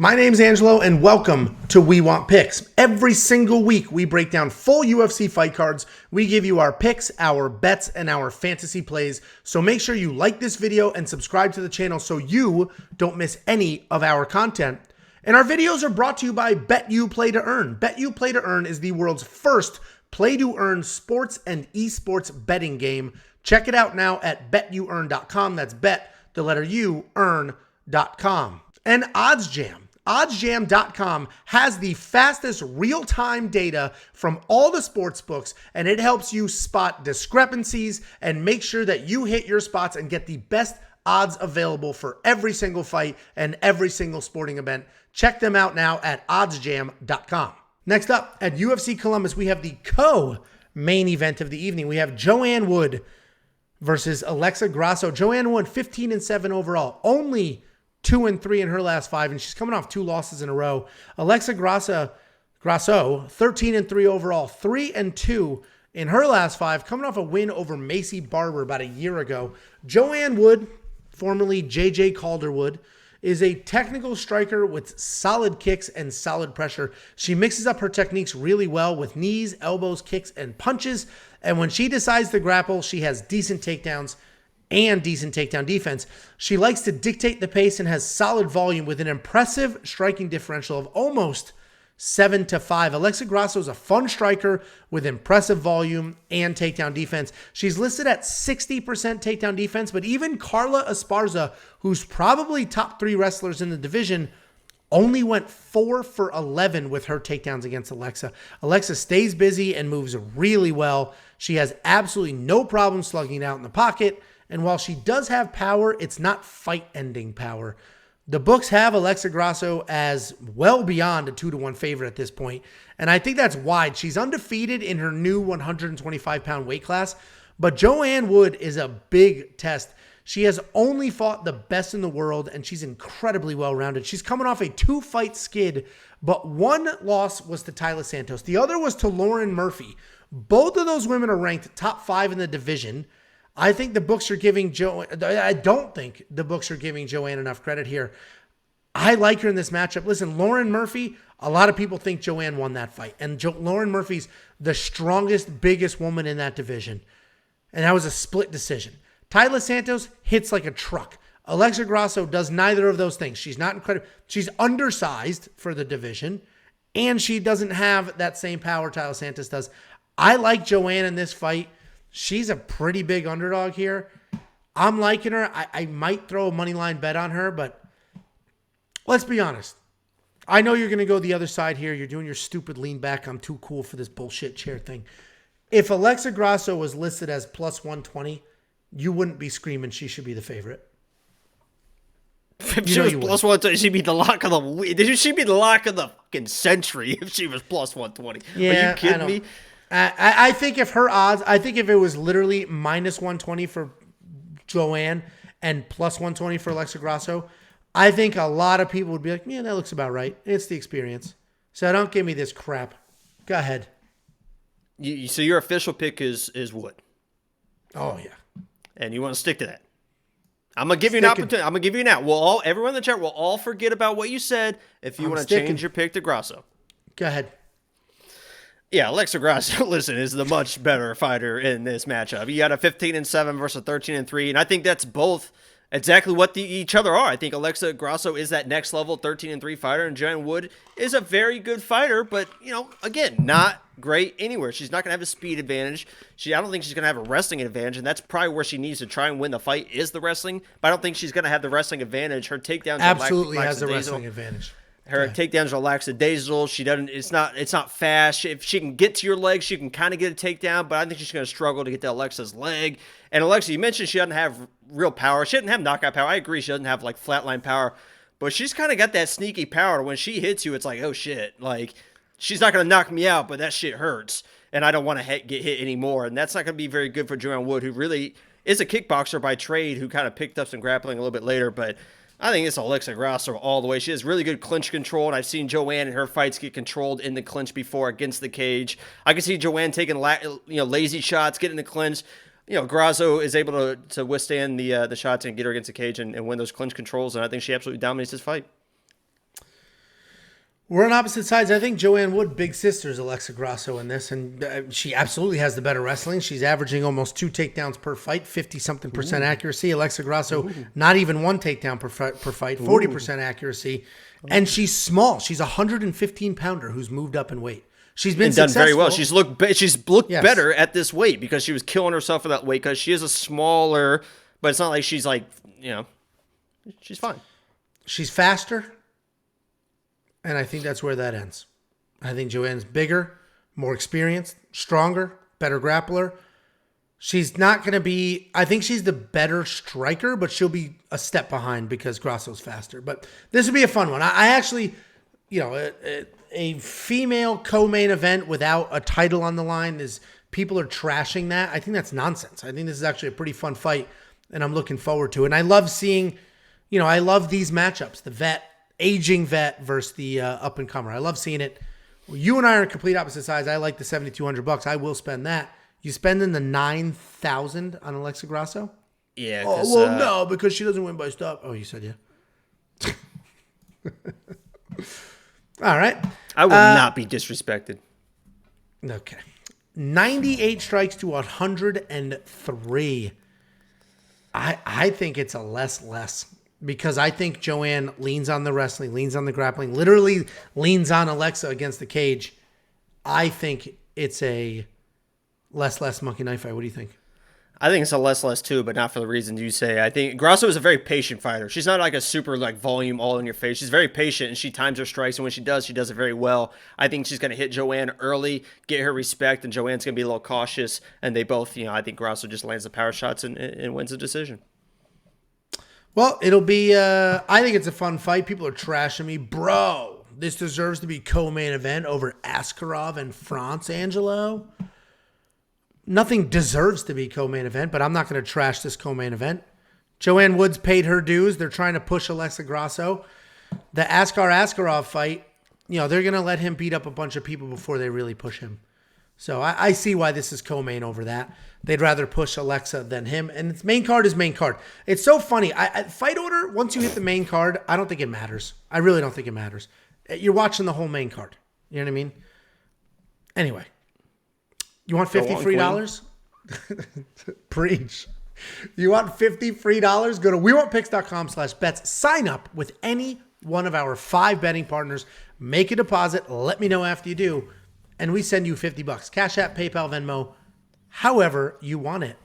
My name's Angelo, and welcome to We Want Picks. Every single week, we break down full UFC fight cards. We give you our picks, our bets, and our fantasy plays. So make sure you like this video and subscribe to the channel so you don't miss any of our content. And our videos are brought to you by BETU Play to Earn. BETU Play to Earn is the world's first play-to-earn sports and esports betting game. Check it out now at betuearn.com. That's bet, the letter U, earn.com. And ODDSJAM. ODDSJAM.com has the fastest real-time data from all the sports books, and it helps you spot discrepancies and make sure that you hit your spots and get the best odds available for every single fight and every single sporting event. Check them out now at ODDSJAM.com. Next up, at UFC Columbus, we have the co-main event of the evening. We have Joanne Wood versus Alexa Grasso. Joanne Wood, 15-7 overall. Only 2-3 in her last 5, and she's coming off 2 losses in a row. Alexa Grasso, 13-3 overall, 3-2 in her last 5, coming off a win over Macy Barber about a year ago. Joanne Wood, formerly JJ Calderwood, is a technical striker with solid kicks and solid pressure. She mixes up her techniques really well with knees, elbows, kicks, and punches, and when she decides to grapple, she has decent takedowns and decent takedown defense. She likes to dictate the pace and has solid volume with an impressive striking differential of almost 7-5. Alexa Grasso is a fun striker with impressive volume and takedown defense. She's listed at 60% takedown defense, but even Carla Esparza, who's probably top 3 wrestlers in the division, only went 4 for 11 with her takedowns against Alexa. Alexa stays busy and moves really well. She has absolutely no problem slugging it out in the pocket. And while she does have power, it's not fight-ending power. The books have Alexa Grasso as well beyond a 2-1 favorite at this point. And I think that's wide. She's undefeated in her new 125-pound weight class. But Joanne Wood is a big test. She has only fought the best in the world, and she's incredibly well-rounded. She's coming off a 2-fight skid, but one loss was to Taila Santos. The other was to Lauren Murphy. Both of those women are ranked top 5 in the division. I think the books are giving I don't think the books are giving Joanne enough credit here. I like her in this matchup. Listen, Lauren Murphy, a lot of people think Joanne won that fight. And Lauren Murphy's the strongest, biggest woman in that division. And that was a split decision. Taila Santos hits like a truck. Alexa Grasso does neither of those things. She's not incredible. She's undersized for the division. And she doesn't have that same power Taila Santos does. I like Joanne in this fight. She's a pretty big underdog here. I'm liking her. I might throw a money line bet on her, but let's be honest. I know you're going to go the other side here. You're doing your stupid lean back. I'm too cool for this bullshit chair thing. If Alexa Grasso was listed as plus 120, you wouldn't be screaming she should be the favorite. If she was plus 120, she'd be the lock of the... She'd be the lock of the fucking century if she was plus 120. Yeah, are you kidding me? I think if her odds, I think if it was literally minus 120 for Joanne and plus 120 for Alexa Grasso, I think a lot of people would be like, yeah, that looks about right. It's the experience. So don't give me this crap. Go ahead. So your official pick is Wood. Oh, yeah. And you want to stick to that. I'm going to give you an opportunity. I'm going to give you an out. Everyone in the chat will all forget about what you said if you want to change your pick to Grasso. Go ahead. Yeah, Alexa Grasso, listen, is the much better fighter in this matchup. You got a 15-7 versus 13-3, and I think that's both exactly what each other are. I think Alexa Grasso is that next level 13-3 fighter, and Joanne Wood is a very good fighter, but, again, not great anywhere. She's not going to have a speed advantage. I don't think she's going to have a wrestling advantage, and that's probably where she needs to try and win the fight is the wrestling, but I don't think she's going to have the wrestling advantage. Her takedowns absolutely has a wrestling advantage. Her takedowns are lackadaisical. She doesn't. It's not fast. If she can get to your leg, she can kind of get a takedown. But I think she's going to struggle to get to Alexa's leg. And Alexa, you mentioned she doesn't have real power. She doesn't have knockout power. I agree. She doesn't have like flatline power. But she's kind of got that sneaky power. When she hits you, it's like, oh shit. Like she's not going to knock me out, but that shit hurts, and I don't want to get hit anymore. And that's not going to be very good for Joanne Wood, who really is a kickboxer by trade, who kind of picked up some grappling a little bit later, but. I think it's Alexa Grasso all the way. She has really good clinch control, and I've seen Joanne in her fights get controlled in the clinch before against the cage. I can see Joanne taking lazy shots, getting the clinch. Grasso is able to withstand the shots and get her against the cage and win those clinch controls, and I think she absolutely dominates this fight. We're on opposite sides. I think Joanne Wood, big sister, is Alexa Grasso in this, and she absolutely has the better wrestling. She's averaging almost 2 takedowns per fight, 50-something% accuracy. Alexa Grasso, not even 1 takedown per fight, 40% accuracy. And she's small. She's a 115-pounder who's moved up in weight. She's been done successful. very well. She's looked better at this weight because she was killing herself for that weight because she is a smaller, but it's not like she's like, she's fine. She's faster. And I think that's where that ends. I think Joanne's bigger, more experienced, stronger, better grappler. She's not going to be, I think she's the better striker, but she'll be a step behind because Grasso's faster. But this would be a fun one. I actually, a female co-main event without a title on the line is, people are trashing that. I think that's nonsense. I think this is actually a pretty fun fight, and I'm looking forward to it. And I love seeing, I love these matchups, the aging vet versus the up-and-comer. I love seeing it. You and I are in complete opposite sides. I like the $7,200. I will spend that. You spending the $9,000 on Alexa Grasso? Yeah. No, because she doesn't win by stop. Oh, you said yeah. All right. I will not be disrespected. Okay. 98 strikes to 103. I think it's a less. Because I think Joanne leans on the wrestling, leans on the grappling, literally leans on Alexa against the cage. I think it's a less monkey knife fight. What do you think? I think it's a less too, but not for the reasons you say. I think Grasso is a very patient fighter. She's not like a super volume all in your face. She's very patient and she times her strikes, and when she does it very well. I think she's going to hit Joanne early, get her respect, and Joanne's going to be a little cautious. And they both, I think Grasso just lands the power shots and wins the decision. Well, it'll be, I think it's a fun fight. People are trashing me. Bro, this deserves to be co-main event over Askarov and France Angelo. Nothing deserves to be co-main event, but I'm not going to trash this co-main event. Joanne Woods paid her dues. They're trying to push Alexa Grasso. The Askarov fight, they're going to let him beat up a bunch of people before they really push him. So I see why this is co-main over that. They'd rather push Alexa than him. And its main card is main card. It's so funny. Fight order, once you hit the main card, I don't think it matters. I really don't think it matters. You're watching the whole main card. You know what I mean? Anyway. You want $50 free dollars? Preach. You want $50 free dollars? Go to WeWantPicks.com/bets. Sign up with any one of our 5 betting partners. Make a deposit. Let me know after you do. And we send you $50. Cash App, PayPal, Venmo, however you want it.